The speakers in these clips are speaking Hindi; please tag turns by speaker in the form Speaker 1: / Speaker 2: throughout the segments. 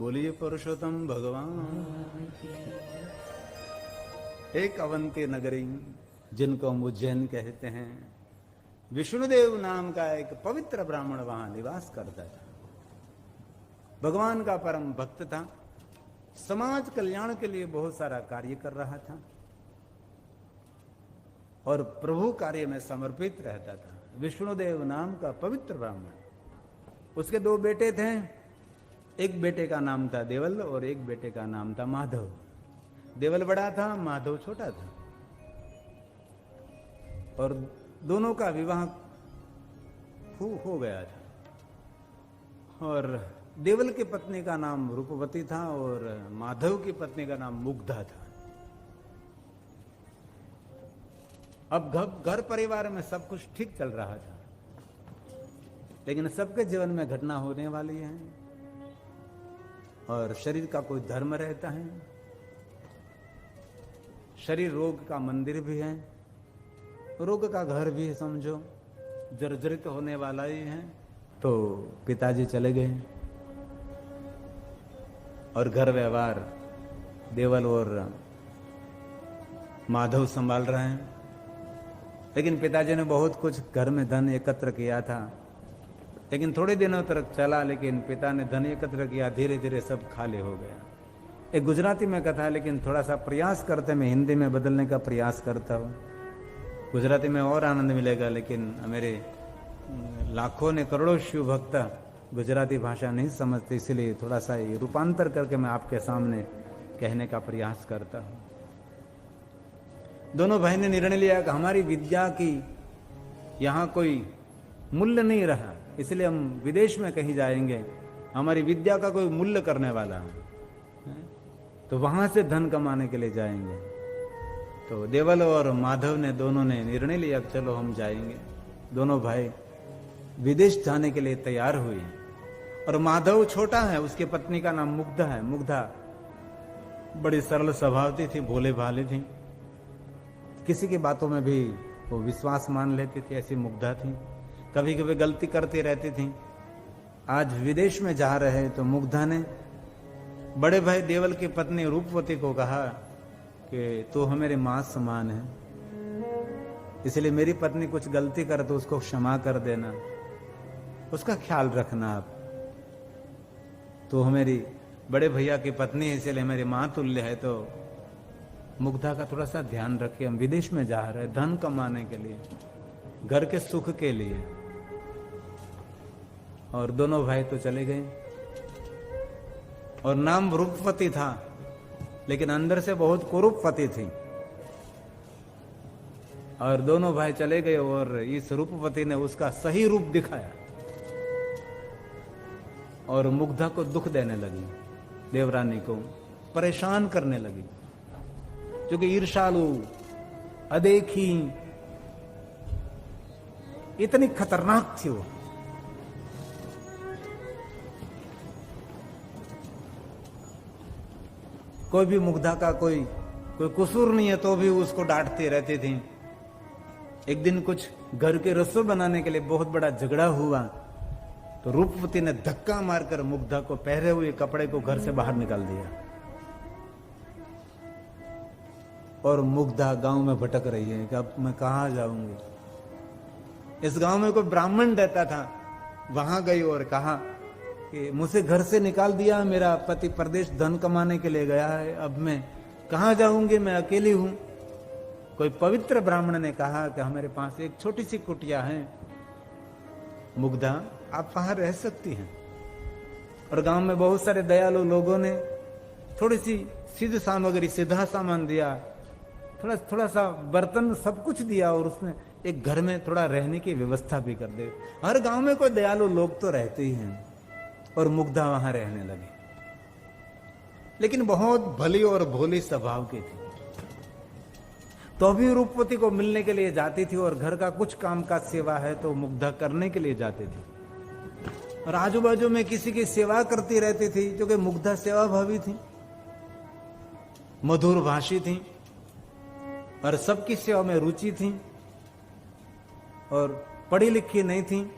Speaker 1: बोलिए पुरुषोत्तम भगवान। एक अवंती नगरी जिनको हम उज्जैन कहते हैं, विष्णुदेव नाम का एक पवित्र ब्राह्मण वहां निवास करता था। भगवान का परम भक्त था, समाज कल्याण के लिए बहुत सारा कार्य कर रहा था और प्रभु कार्य में समर्पित रहता था। विष्णुदेव नाम का पवित्र ब्राह्मण। उसके दो बेटे थे, एक बेटे का नाम था देवल और एक बेटे का नाम था माधव। देवल बड़ा था, माधव छोटा था और दोनों का विवाह हो गया था। और देवल की पत्नी का नाम रूपवती था और माधव की पत्नी का नाम मुग्धा था। अब घर परिवार में सब कुछ ठीक चल रहा था, लेकिन सबके जीवन में घटना होने वाली है और शरीर का कोई धर्म रहता है। शरीर रोग का मंदिर भी है, रोग का घर भी है, समझो जर्जरित होने वाला ही है। तो पिताजी चले गए और घर व्यवहार देवल और माधव संभाल रहे हैं। लेकिन पिताजी ने बहुत कुछ घर में धन एकत्र किया था, लेकिन थोड़े दिनों तक चला, लेकिन पिता ने धन एकत्र किया, धीरे धीरे सब खाली हो गया। एक गुजराती में कथा, लेकिन थोड़ा सा प्रयास करते मैं हिंदी में बदलने का प्रयास करता हूँ। गुजराती में और आनंद मिलेगा, लेकिन मेरे लाखों ने करोड़ों शिव भक्त गुजराती भाषा नहीं समझते, इसलिए थोड़ा सा ये रूपांतर करके मैं आपके सामने कहने का प्रयास करता हूँ। दोनों भाई ने निर्णय लिया कि हमारी विद्या की यहाँ कोई मूल्य नहीं रहा, इसलिए हम विदेश में कहीं जाएंगे, हमारी विद्या का कोई मूल्य करने वाला है, तो वहां से धन कमाने के लिए जाएंगे। तो देवल और माधव ने दोनों ने निर्णय लिया चलो हम जाएंगे। दोनों भाई विदेश जाने के लिए तैयार हुए और माधव छोटा है, उसकी पत्नी का नाम मुग्धा है। मुग्धा बड़ी सरल स्वभाव थी, भोले भाले थी, किसी की बातों में भी वो विश्वास मान लेती थी, ऐसी मुग्धा थी। कभी कभी गलती करती रहती थी। आज विदेश में जा रहे हैं तो मुग्धा ने बड़े भाई देवल की पत्नी रूपवती को कहा कि तू हमारी मां समान है, इसलिए मेरी पत्नी कुछ गलती करे तो उसको क्षमा कर देना, उसका ख्याल रखना। आप तो हमारी बड़े भैया की पत्नी है, इसलिए मेरी मां तुल्य है, तो मुग्धा का थोड़ा सा ध्यान रखिए। हम विदेश में जा रहे हैं धन कमाने के लिए, घर के सुख के लिए। और दोनों भाई तो चले गए और नाम रूपवती था, लेकिन अंदर से बहुत कुरूपवती थी। और दोनों भाई चले गए और इस रूपवती ने उसका सही रूप दिखाया और मुग्धा को दुख देने लगी, देवरानी को परेशान करने लगी, क्योंकि ईर्ष्यालु, अदेखी, इतनी खतरनाक थी वो। कोई भी मुग्धा का कोई कसूर नहीं है तो भी उसको डांटती रहती थी। एक दिन कुछ घर के रसोई बनाने के लिए बहुत बड़ा झगड़ा हुआ, तो रूपवती ने धक्का मारकर मुग्धा को पहरे हुए कपड़े को घर से बाहर निकाल दिया और मुग्धा गांव में भटक रही है कि अब मैं कहां जाऊंगी। इस गांव में कोई ब्राह्मण रहता था, वहां गई और कहा कि मुझे घर से निकाल दिया, मेरा पति प्रदेश धन कमाने के लिए गया है, अब मैं कहां जाऊंगी, मैं अकेली हूं। कोई पवित्र ब्राह्मण ने कहा कि हमारे पास एक छोटी सी कुटिया है, मुग्धा आप वहां रह सकती हैं। और गांव में बहुत सारे दयालु लोगों ने थोड़ी सी सिद्ध सामग्री, सीधा सामान दिया, थोड़ा सा बर्तन, सब कुछ दिया और उसने एक घर में थोड़ा रहने की व्यवस्था भी कर दे। हर गांव में कोई दयालु लोग तो रहते ही हैं और मुग्धा वहां रहने लगी, लेकिन बहुत भली और भोली स्वभाव की थी। तो भी रूपवती को मिलने के लिए जाती थी और घर का कुछ काम का सेवा है तो मुग्धा करने के लिए जाती थी और आजू बाजू में किसी की सेवा करती रहती थी, क्योंकि मुग्धा सेवा भावी थी, मधुर भाषी थी और सबकी सेवा में रुचि थी और पढ़ी लिखी नहीं थी।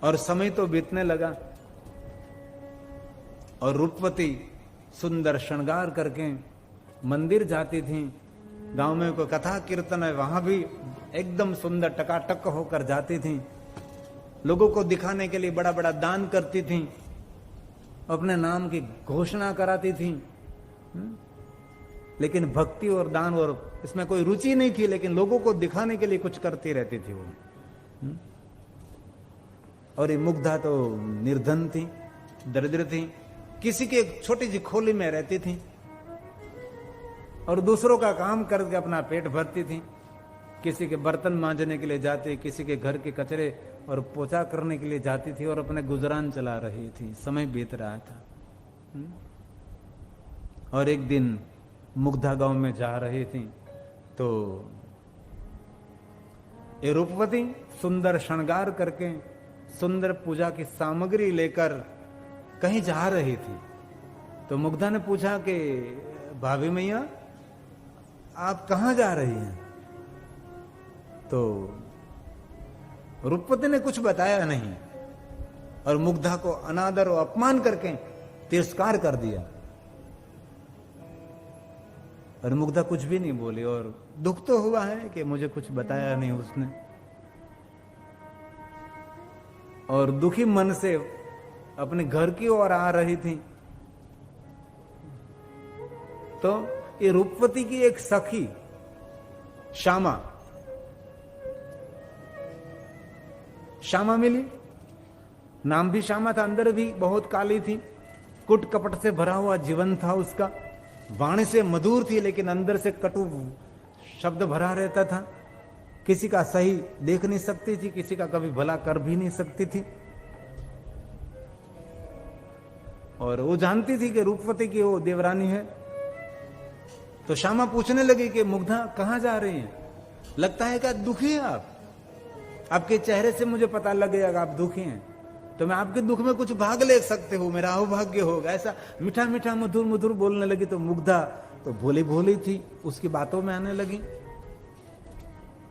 Speaker 1: और समय तो बीतने लगा और रूपवती सुंदर श्रृंगार करके मंदिर जाती थी। गांव में कोई कथा कीर्तन है, वहां भी एकदम सुंदर टकाटक होकर जाती थी। लोगों को दिखाने के लिए बड़ा बड़ा दान करती थी, अपने नाम की घोषणा कराती थी। लेकिन भक्ति और दान और इसमें कोई रुचि नहीं थी, लेकिन लोगों को दिखाने के लिए कुछ करती रहती थी वो। और ये मुग्धा तो निर्धन थी, दरिद्र थी, किसी के छोटी सी खोली में रहती थी और दूसरों का काम करके अपना पेट भरती थी। किसी के बर्तन मांजने के लिए जाती, किसी के घर के कचरे और पोछा करने के लिए जाती थी और अपने गुजरान चला रही थी, समय बीत रहा था। और एक दिन मुग्धा गांव में जा रही थी तो ये रूपवती सुंदर श्रृंगार करके सुंदर पूजा की सामग्री लेकर कहीं जा रही थी। तो मुग्धा ने पूछा कि भाभी मैया आप कहां जा रही हैं? तो रूपवती ने कुछ बताया नहीं और मुग्धा को अनादर और अपमान करके तिरस्कार कर दिया। और मुग्धा कुछ भी नहीं बोली और दुख तो हुआ है कि मुझे कुछ बताया नहीं उसने। और दुखी मन से अपने घर की ओर आ रही थी तो ये रूपवती की एक सखी श्यामा मिली। नाम भी श्यामा था, अंदर भी बहुत काली थी, कुट कपट से भरा हुआ जीवन था उसका। वाणी से मधुर थी लेकिन अंदर से कटु शब्द भरा रहता था। किसी का सही देख नहीं सकती थी, किसी का कभी भला कर भी नहीं सकती थी। और वो जानती थी कि रूपवती की वो देवरानी है। तो श्यामा पूछने लगी कि मुग्धा कहां जा रही है? लगता है कि दुखी है आप, आपके चेहरे से मुझे पता लग गया कि आप दुखी हैं, तो मैं आपके दुख में कुछ भाग ले सकते हो, मेरा अहोभाग्य होगा। ऐसा मीठा मीठा मधुर मधुर बोलने लगी। तो मुग्धा तो भोली भोली थी, उसकी बातों में आने लगी।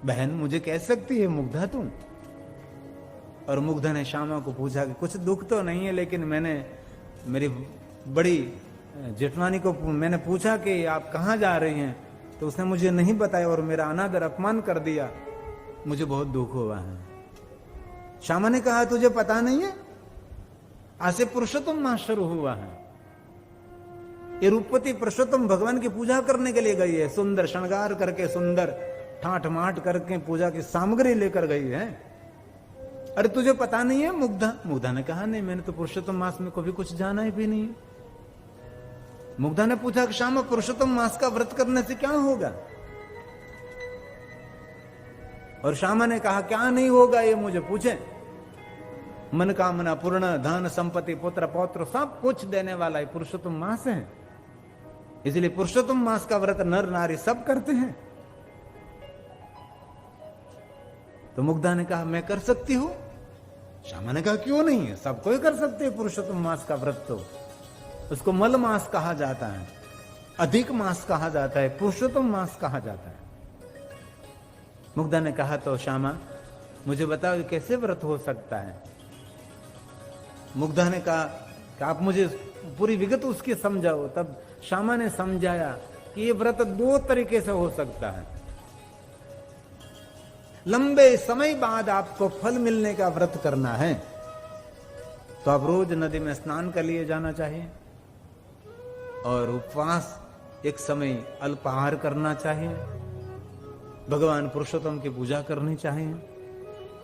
Speaker 1: बहन मुझे कह सकती है मुग्धा तुम? और मुग्धा ने श्यामा को पूछा कि कुछ दुख तो नहीं है, लेकिन मैंने मेरी बड़ी जेठवानी को मैंने पूछा कि आप कहां जा रही हैं, तो उसने मुझे नहीं बताया और मेरा अनादर अपमान कर दिया, मुझे बहुत दुख हुआ है। श्यामा ने कहा तुझे पता नहीं है, आज से पुरुषोत्तम मास शुरू हुआ है। ये रूपवती पुरुषोत्तम भगवान की पूजा करने के लिए गई है, सुंदर श्रृंगार करके, सुंदर ठाट माट करके पूजा की सामग्री लेकर गई है। अरे तुझे पता नहीं है? मुग्धा ने कहा नहीं, मैंने तो पुरुषोत्तम मास में कभी कुछ जाना ही भी नहीं। मुग्धा ने पूछा कि श्यामा पुरुषोत्तम मास का व्रत करने से क्या होगा? और श्यामा ने कहा क्या नहीं होगा ये मुझे पूछे। मन कामना पूर्ण, धन संपत्ति पुत्र पौत्र सब कुछ देने वाला ये पुरुषोत्तम मास है, इसलिए पुरुषोत्तम मास का व्रत नर नारी सब करते हैं। तो मुग्धा ने कहा मैं कर सकती हूं। श्यामा ने कहा क्यों नहीं है, सब कोई कर सकते हैं पुरुषोत्तम मास का व्रत। तो उसको मल मास कहा जाता है, अधिक मास कहा जाता है, पुरुषोत्तम मास कहा जाता है। मुग्धा ने कहा तो श्यामा मुझे बताओ कैसे व्रत हो सकता है? मुग्धा ने कहा कि आप मुझे पूरी विगत उसकी समझाओ। तब श्यामा ने समझाया कि ये व्रत दो तरीके से हो सकता है। लंबे समय बाद आपको फल मिलने का व्रत करना है तो आप रोज नदी में स्नान कर लिए जाना चाहिए और उपवास एक समय अल्पाहार करना चाहिए, भगवान पुरुषोत्तम की पूजा करनी चाहिए,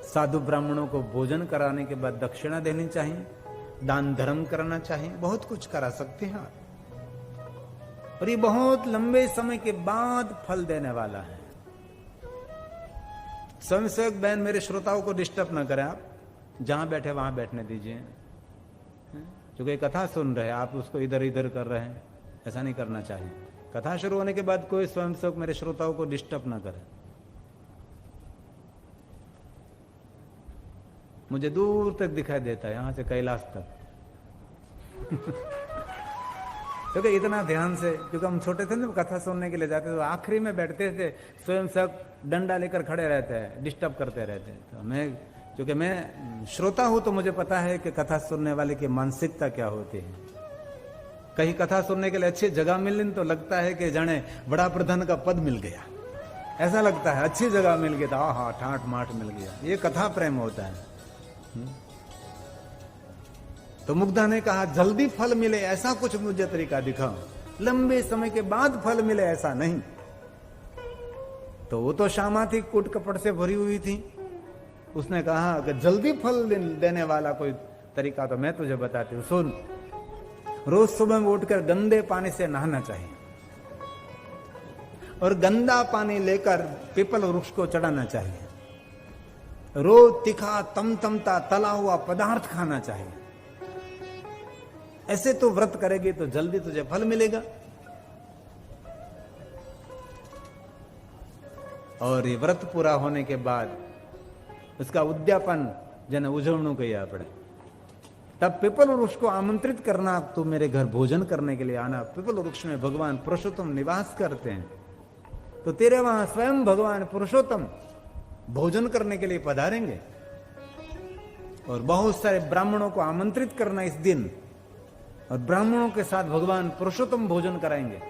Speaker 1: साधु ब्राह्मणों को भोजन कराने के बाद दक्षिणा देनी चाहिए, दान धर्म करना चाहिए, बहुत कुछ करा सकते हैं और ये बहुत लंबे समय के बाद फल देने वाला है। स्वयंसेवक बहन मेरे श्रोताओं को डिस्टर्ब ना करें, आप जहां बैठे वहां बैठने दीजिए। क्योंकि कथा सुन रहे हैं आप, उसको इधर इधर कर रहे हैं, ऐसा नहीं करना चाहिए। कथा शुरू होने के बाद कोई स्वयंसेवक मेरे श्रोताओं को डिस्टर्ब ना करे। मुझे दूर तक दिखाई देता है, यहां से कैलाश तक। क्योंकि इतना ध्यान से, क्योंकि हम छोटे थे ना कथा सुनने के लिए जाते थे, तो आखिरी में बैठते थे, स्वयंसेवक डंडा लेकर खड़े रहते हैं, डिस्टर्ब करते रहते हैं। तो मैं, क्योंकि मैं श्रोता हूं तो मुझे पता है कि कथा सुनने वाले की मानसिकता क्या होती है। कहीं कथा सुनने के लिए अच्छी जगह मिलने तो लगता है कि जाने बड़ा प्रधान का पद मिल गया, ऐसा लगता है। अच्छी जगह मिल गया, हाँ ठाट माठ मिल गया, ये कथा प्रेम होता है। तो मुग्धा ने कहा जल्दी फल मिले ऐसा कुछ मुझे तरीका दिखाओ, लंबे समय के बाद फल मिले ऐसा नहीं। तो वो तो श्यामा थी, कूट कपट से भरी हुई थी। उसने कहा कि जल्दी फल देने वाला कोई तरीका तो मैं तुझे बताती हूं, सुन। रोज सुबह में उठकर गंदे पानी से नहाना चाहिए और गंदा पानी लेकर पीपल वृक्ष को चढ़ाना चाहिए। रोज तीखा तमतमता तला हुआ पदार्थ खाना चाहिए। ऐसे तो व्रत करेगी तो जल्दी तुझे फल मिलेगा। और ये व्रत पूरा होने के बाद उसका उद्यापन जन उजवणु कहिए આપણે। तब पीपल वृक्ष को आमंत्रित करना, तू मेरे घर भोजन करने के लिए आना। पीपल वृक्ष में भगवान पुरुषोत्तम निवास करते हैं, तो तेरे वहां स्वयं भगवान पुरुषोत्तम भोजन करने के लिए पधारेंगे। और बहुत सारे ब्राह्मणों को आमंत्रित करना इस दिन, और ब्राह्मणों के साथ भगवान पुरुषोत्तम भोजन कराएंगे।